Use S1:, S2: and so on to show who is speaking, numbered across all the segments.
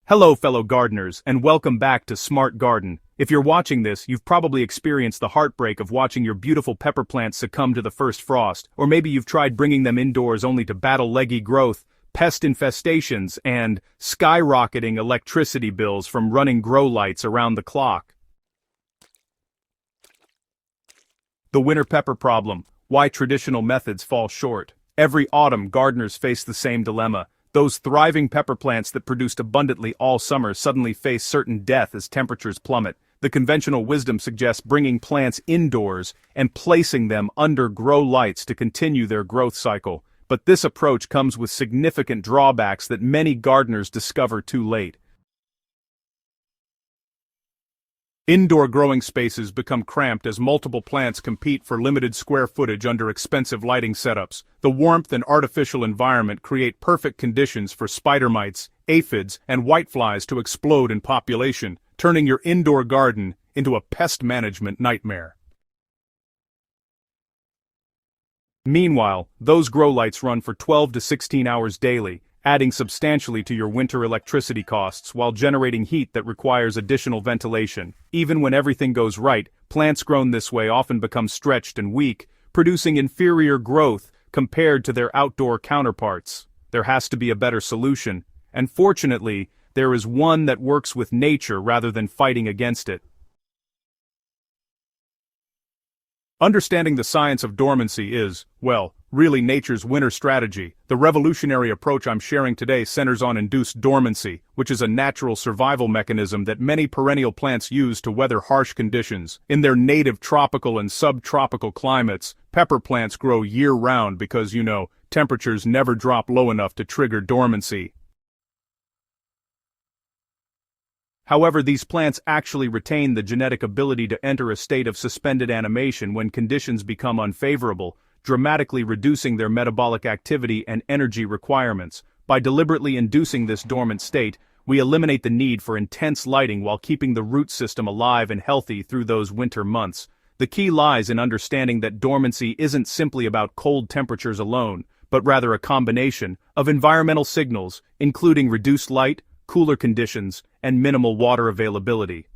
S1: Hello fellow gardeners, and welcome back to Smart Garden. If you're watching this, you've probably experienced the heartbreak of watching your beautiful pepper plants succumb to the first frost, or maybe you've tried bringing them indoors only to battle leggy growth, pest infestations, and skyrocketing electricity bills from running grow lights around the clock. The winter pepper problem: why traditional methods fall short. Every autumn, gardeners face the same dilemma. Those thriving pepper plants that produced abundantly all summer suddenly face certain death as temperatures plummet. The conventional wisdom suggests bringing plants indoors and placing them under grow lights to continue their growth cycle. But this approach comes with significant drawbacks that many gardeners discover too late. Indoor growing spaces become cramped as multiple plants compete for limited square footage under expensive lighting setups. The warmth and artificial environment create perfect conditions for spider mites, aphids, and whiteflies to explode in population, turning your indoor garden into a pest management nightmare. Meanwhile, those grow lights run for 12 to 16 hours daily, adding substantially to your winter electricity costs while generating heat that requires additional ventilation. Even when everything goes right, plants grown this way often become stretched and weak, producing inferior growth compared to their outdoor counterparts. There has to be a better solution, and fortunately, there is one that works with nature rather than fighting against it. Understanding the science of dormancy is, well, really nature's winter strategy. The revolutionary approach I'm sharing today centers on induced dormancy, which is a natural survival mechanism that many perennial plants use to weather harsh conditions. In their native tropical and subtropical climates, pepper plants grow year-round because, temperatures never drop low enough to trigger dormancy. However, these plants actually retain the genetic ability to enter a state of suspended animation when conditions become unfavorable, dramatically reducing their metabolic activity and energy requirements. By deliberately inducing this dormant state, we eliminate the need for intense lighting while keeping the root system alive and healthy through those winter months. The key lies in understanding that dormancy isn't simply about cold temperatures alone, but rather a combination of environmental signals, including reduced light, cooler conditions, and minimal water availability.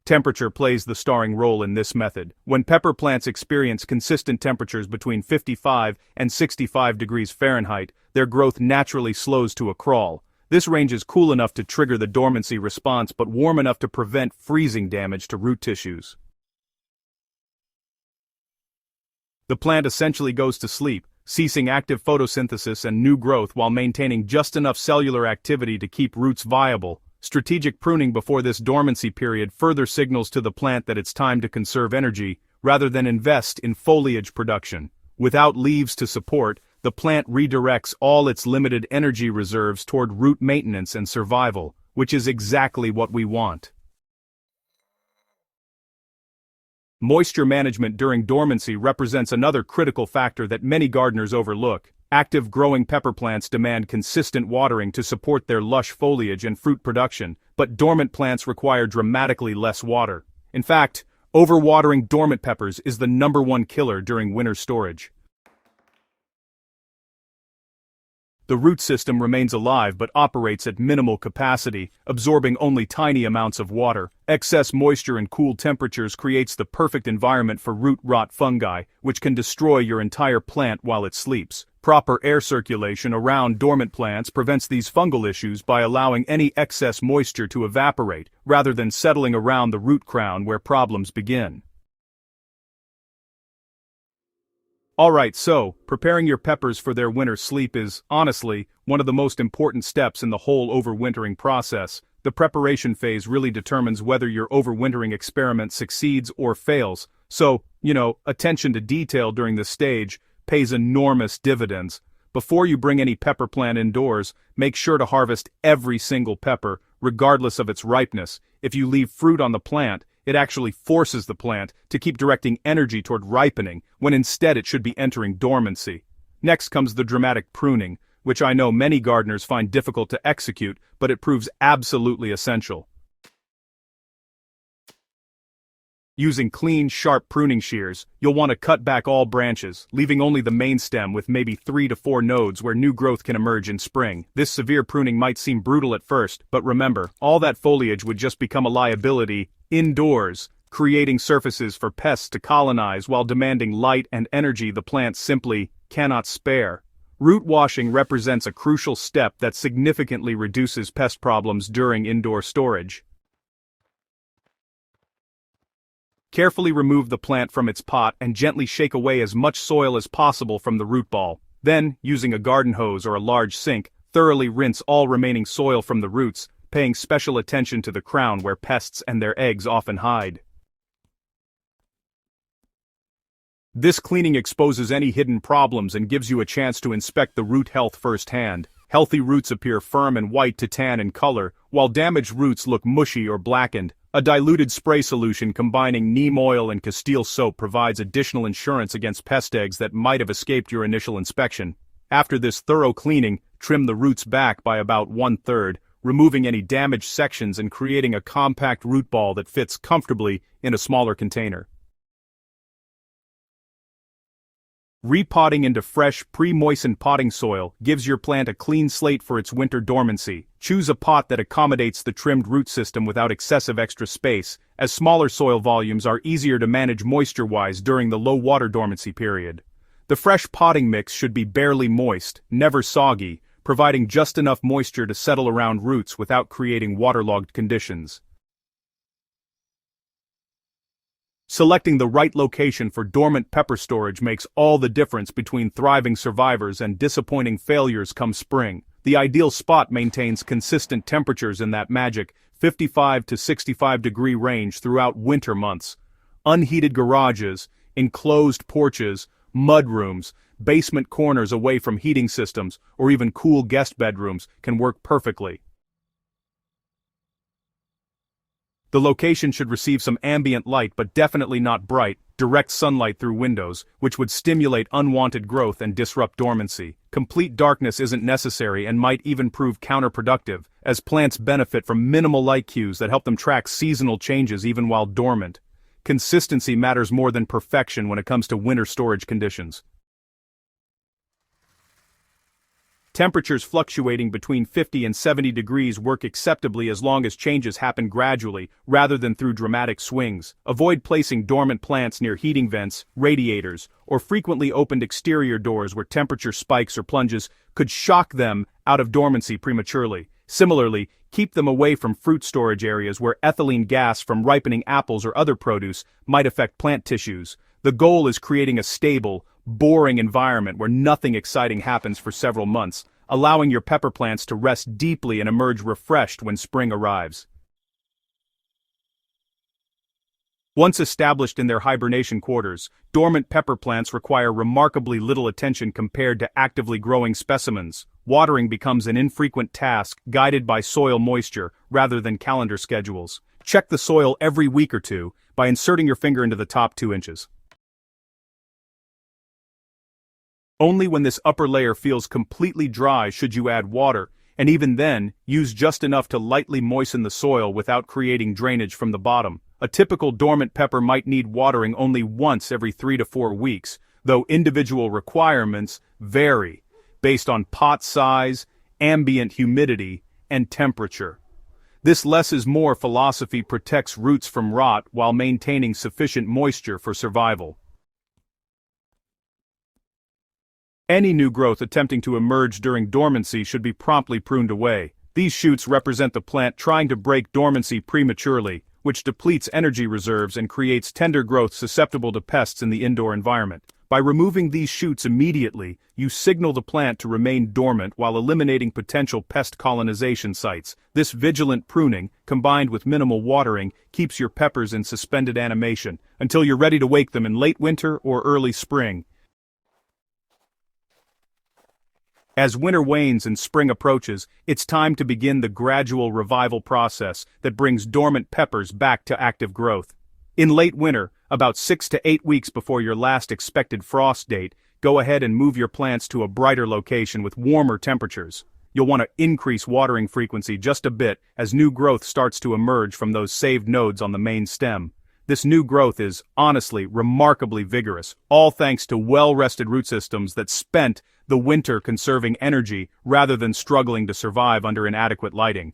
S1: Temperature plays the starring role in this method. When pepper plants experience consistent temperatures between 55 and 65 degrees Fahrenheit, their growth naturally slows to a crawl. This range is cool enough to trigger the dormancy response but warm enough to prevent freezing damage to root tissues. The plant essentially goes to sleep, ceasing active photosynthesis and new growth while maintaining just enough cellular activity to keep roots viable. Strategic pruning before this dormancy period further signals to the plant that it's time to conserve energy, rather than invest in foliage production. Without leaves to support, the plant redirects all its limited energy reserves toward root maintenance and survival, which is exactly what we want. Moisture management during dormancy represents another critical factor that many gardeners overlook. Active growing pepper plants demand consistent watering to support their lush foliage and fruit production, but dormant plants require dramatically less water. In fact, overwatering dormant peppers is the #1 killer during winter storage. The root system remains alive but operates at minimal capacity, absorbing only tiny amounts of water. Excess moisture and cool temperatures creates the perfect environment for root rot fungi, which can destroy your entire plant while it sleeps. Proper air circulation around dormant plants prevents these fungal issues by allowing any excess moisture to evaporate, rather than settling around the root crown where problems begin. Alright, so, preparing your peppers for their winter sleep is, honestly, one of the most important steps in the whole overwintering process. The preparation phase really determines whether your overwintering experiment succeeds or fails. So, attention to detail during this stage pays enormous dividends. Before you bring any pepper plant indoors, make sure to harvest every single pepper, regardless of its ripeness. If you leave fruit on the plant, it actually forces the plant to keep directing energy toward ripening, when instead it should be entering dormancy. Next comes the dramatic pruning, which I know many gardeners find difficult to execute, but it proves absolutely essential. Using clean, sharp pruning shears, you'll want to cut back all branches, leaving only the main stem with maybe 3 to 4 nodes where new growth can emerge in spring. This severe pruning might seem brutal at first, but remember, all that foliage would just become a liability indoors, creating surfaces for pests to colonize while demanding light and energy the plants simply cannot spare. Root washing represents a crucial step that significantly reduces pest problems during indoor storage. Carefully remove the plant from its pot and gently shake away as much soil as possible from the root ball. Then, using a garden hose or a large sink, thoroughly rinse all remaining soil from the roots, paying special attention to the crown where pests and their eggs often hide. This cleaning exposes any hidden problems and gives you a chance to inspect the root health firsthand. Healthy roots appear firm and white to tan in color, while damaged roots look mushy or blackened. A diluted spray solution combining neem oil and Castile soap provides additional insurance against pest eggs that might have escaped your initial inspection. After this thorough cleaning, trim the roots back by about 1/3, removing any damaged sections and creating a compact root ball that fits comfortably in a smaller container. Repotting into fresh, pre-moistened potting soil gives your plant a clean slate for its winter dormancy. Choose a pot that accommodates the trimmed root system without excessive extra space, as smaller soil volumes are easier to manage moisture-wise during the low water dormancy period. The fresh potting mix should be barely moist, never soggy, providing just enough moisture to settle around roots without creating waterlogged conditions. Selecting the right location for dormant pepper storage makes all the difference between thriving survivors and disappointing failures come spring. The ideal spot maintains consistent temperatures in that magic 55 to 65 degree range throughout winter months. Unheated garages, enclosed porches, mudrooms, basement corners away from heating systems, or even cool guest bedrooms can work perfectly. The location should receive some ambient light but definitely not bright, direct sunlight through windows, which would stimulate unwanted growth and disrupt dormancy. Complete darkness isn't necessary and might even prove counterproductive, as plants benefit from minimal light cues that help them track seasonal changes even while dormant. Consistency matters more than perfection when it comes to winter storage conditions. Temperatures fluctuating between 50 and 70 degrees work acceptably as long as changes happen gradually, rather than through dramatic swings. Avoid placing dormant plants near heating vents, radiators, or frequently opened exterior doors where temperature spikes or plunges could shock them out of dormancy prematurely. Similarly, keep them away from fruit storage areas where ethylene gas from ripening apples or other produce might affect plant tissues. The goal is creating a stable, boring environment where nothing exciting happens for several months, allowing your pepper plants to rest deeply and emerge refreshed when spring arrives. Once established in their hibernation quarters, dormant pepper plants require remarkably little attention compared to actively growing specimens. Watering becomes an infrequent task guided by soil moisture rather than calendar schedules. Check the soil every week or two by inserting your finger into the top 2 inches. Only when this upper layer feels completely dry should you add water, and even then, use just enough to lightly moisten the soil without creating drainage from the bottom. A typical dormant pepper might need watering only once every 3 to 4 weeks, though individual requirements vary based on pot size, ambient humidity, and temperature. This less is more philosophy protects roots from rot while maintaining sufficient moisture for survival. Any new growth attempting to emerge during dormancy should be promptly pruned away. These shoots represent the plant trying to break dormancy prematurely, which depletes energy reserves and creates tender growth susceptible to pests in the indoor environment. By removing these shoots immediately, you signal the plant to remain dormant while eliminating potential pest colonization sites. This vigilant pruning, combined with minimal watering, keeps your peppers in suspended animation until you're ready to wake them in late winter or early spring. As winter wanes and spring approaches, it's time to begin the gradual revival process that brings dormant peppers back to active growth. In late winter, about 6 to 8 weeks before your last expected frost date, go ahead and move your plants to a brighter location with warmer temperatures. You'll want to increase watering frequency just a bit as new growth starts to emerge from those saved nodes on the main stem. This new growth is, honestly, remarkably vigorous, all thanks to well-rested root systems that spent the winter conserving energy rather than struggling to survive under inadequate lighting.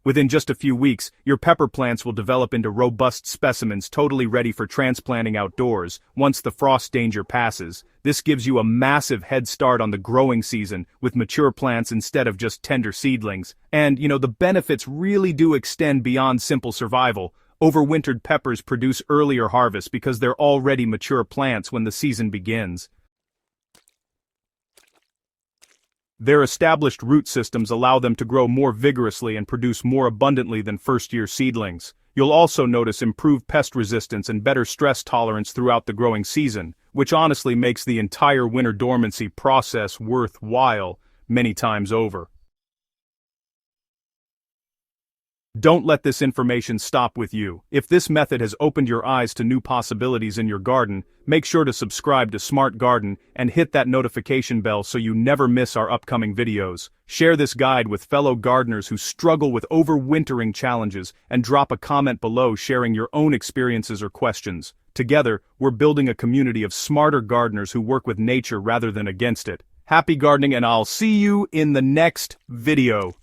S1: Within just a few weeks, your pepper plants will develop into robust specimens totally ready for transplanting outdoors once the frost danger passes. This gives you a massive head start on the growing season with mature plants instead of just tender seedlings. And, the benefits really do extend beyond simple survival. Overwintered peppers produce earlier harvests because they're already mature plants when the season begins. Their established root systems allow them to grow more vigorously and produce more abundantly than first-year seedlings. You'll also notice improved pest resistance and better stress tolerance throughout the growing season, which honestly makes the entire winter dormancy process worthwhile many times over. Don't let this information stop with you. If this method has opened your eyes to new possibilities in your garden, make sure to subscribe to Smart Garden and hit that notification bell so you never miss our upcoming videos. Share this guide with fellow gardeners who struggle with overwintering challenges and drop a comment below sharing your own experiences or questions. Together, we're building a community of smarter gardeners who work with nature rather than against it. Happy gardening, and I'll see you in the next video.